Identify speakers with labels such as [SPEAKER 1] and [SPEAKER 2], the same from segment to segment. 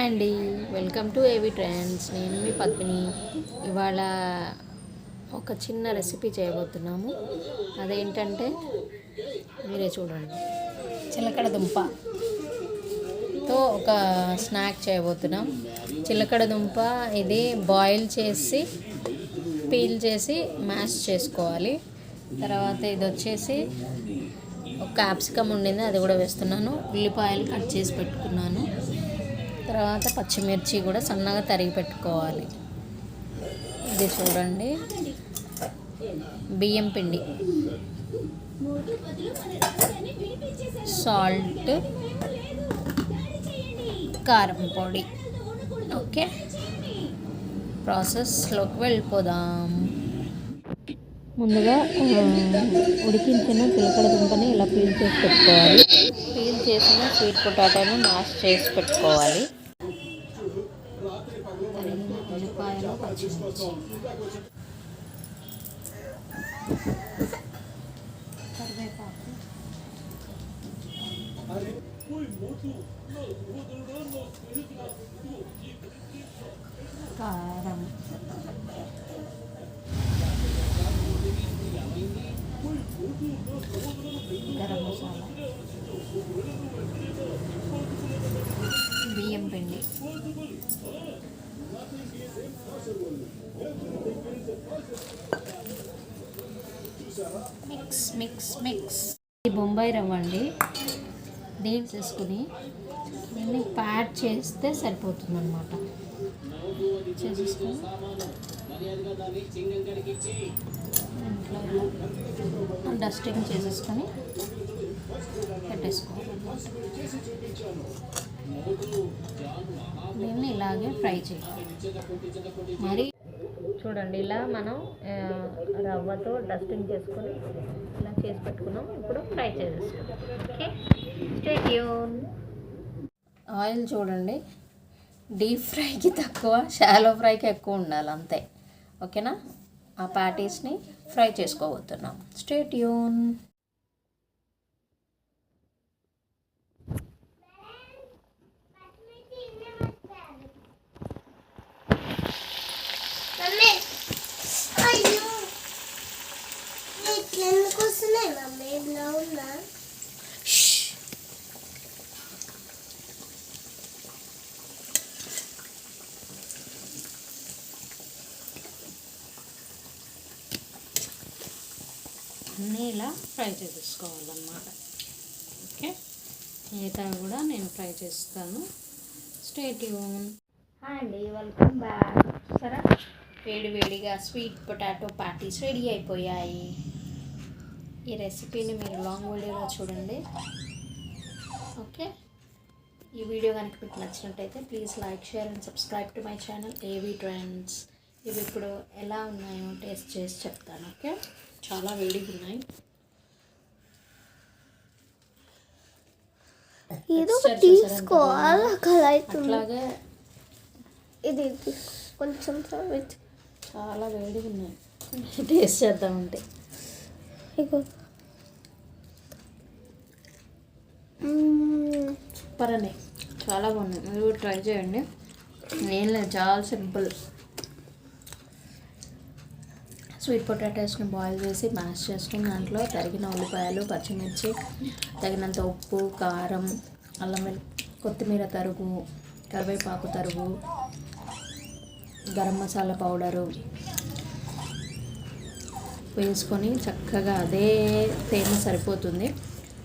[SPEAKER 1] Hi అండి, welcome to ఏవి trends. నేను మీ పద్మిని. ఇవాళ ఒక చిన్న రెసిపీ చేయబోతున్నాము. అదేంటంటే మీరే చూడండి. చిలకడ దుంపతో ఒక స్నాక్ చేయబోతున్నాం. చిలకడ దుంప ఇది బాయిల్ చేసి పీల్ చేసి మ్యాష్ చేసుకోవాలి. తర్వాత ఇది వచ్చేసి ఒక క్యాప్సికమ్ ఉండింది, అది కూడా వేస్తున్నాను. ఉల్లిపాయలు కట్ చేసి పెట్టుకున్నాను. తర్వాత పచ్చిమిర్చి కూడా సన్నగా తరిగి పెట్టుకోవాలి. ఇది చూడండి, బియ్యం పిండి, సాల్ట్, కారం పొడి. ఓకే, ప్రాసెస్లోకి వెళ్ళిపోదాం. ముందుగా ఉడికించిన చిలకడ దుంపని ఇలా పీల్ చేసి పెట్టుకోవాలి. పీల్ చేసిన స్వీట్ పొటాటోను మ్యాష్ చేసి పెట్టుకోవాలి. తరిగిన ఉల్లిపాయలు, పచ్చిమిర్చి, కరివేపాకు, కారం, గరం మసాలా, బియ్యం పిండి, మిక్స్ మిక్స్ మిక్స్. ఈ బొంబాయి రవ్వ అండి. దీన్ని చేసుకుని దీన్ని ప్యాడ్ చేస్తే సరిపోతుంది అన్నమాట. చేసేసుకొని ఇంట్లో డస్టింగ్ చేసేసుకొని పెట్టేసుకోవాలి. దీన్ని ఇలాగే ఫ్రై చేయాలి. మరి చూడండి, ఇలా మనం రవ్వతో డస్టింగ్ చేసుకొని ఇలా చేసి పెట్టుకున్నాం. ఇప్పుడు ఫ్రై చేసేసుకున్నాం. Okay, stay tune. ఆయిల్ చూడండి, డీప్ ఫ్రైకి తక్కువ, షాలో ఫ్రైకి ఎక్కువ ఉండాలి, అంతే. ఓకేనా? ఆ ప్యాటీస్ని ఫ్రై చేసుకోబోతున్నాం. Stay tune. అన్నీ ఇలా ఫ్రై చేసేసుకోవాలన్నమాట. ఓకే, మిగతా కూడా నేను ఫ్రై చేస్తాను. Stay tune. హాయ్ అండి, వెల్కమ్ బ్యాక్. సరే, వేడివేడిగా స్వీట్ పొటాటో ప్యాటీస్ రెడీ అయిపోయాయి. ఈ రెసిపీని మీరు లాంగ్ వీడియోలో చూడండి. ఓకే, ఈ వీడియో కనుక మీకు నచ్చినట్టయితే please like, share and subscribe to my channel ఏవి ట్రెండ్స్. ఇవి ఇప్పుడు ఎలా ఉన్నాయో టేస్ట్ చేసి చెప్తాను. ఓకే, చాలా వేడిగా ఉన్నాయి. అట్లాగే
[SPEAKER 2] ఇది కొంచెం
[SPEAKER 1] చాలా వేడిగా ఉన్నాయి. టేస్ట్ చేద్దామంటే సూపర్ అని, చాలా బాగున్నాయి. మీరు ట్రై చేయండి. ఏం లేదు, చాలా సింపుల్. స్వీట్ పొటాటోస్ని బాయిల్ చేసి మ్యాష్ చేసుకుని దాంట్లో తరిగిన ఉల్లిపాయలు, పచ్చిమిర్చి, తగినంత ఉప్పు, కారం, అల్లం కొత్తిమీర తరుగు, కరివేపాకు తరుగు, గరం మసాలా పౌడరు వేసుకొని చక్కగా, అదే తేమ సరిపోతుంది,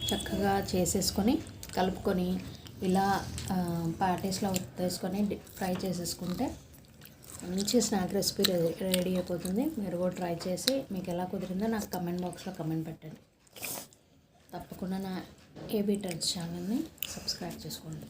[SPEAKER 1] చక్కగా చేసేసుకొని కలుపుకొని ఇలా ప్యాటీస్లో వేసుకొని ఫ్రై చేసేసుకుంటే మంచి స్నాక్ రెసిపీ రెడీ అయిపోతుంది. మీరు కూడా ట్రై చేసి మీకు ఎలా కుదిరిందో నాకు కమెంట్ బాక్స్లో కమెంట్ పెట్టండి. తప్పకుండా నా ఏబీ ట్రెండ్స్ ఛానల్ని సబ్స్క్రైబ్ చేసుకోండి.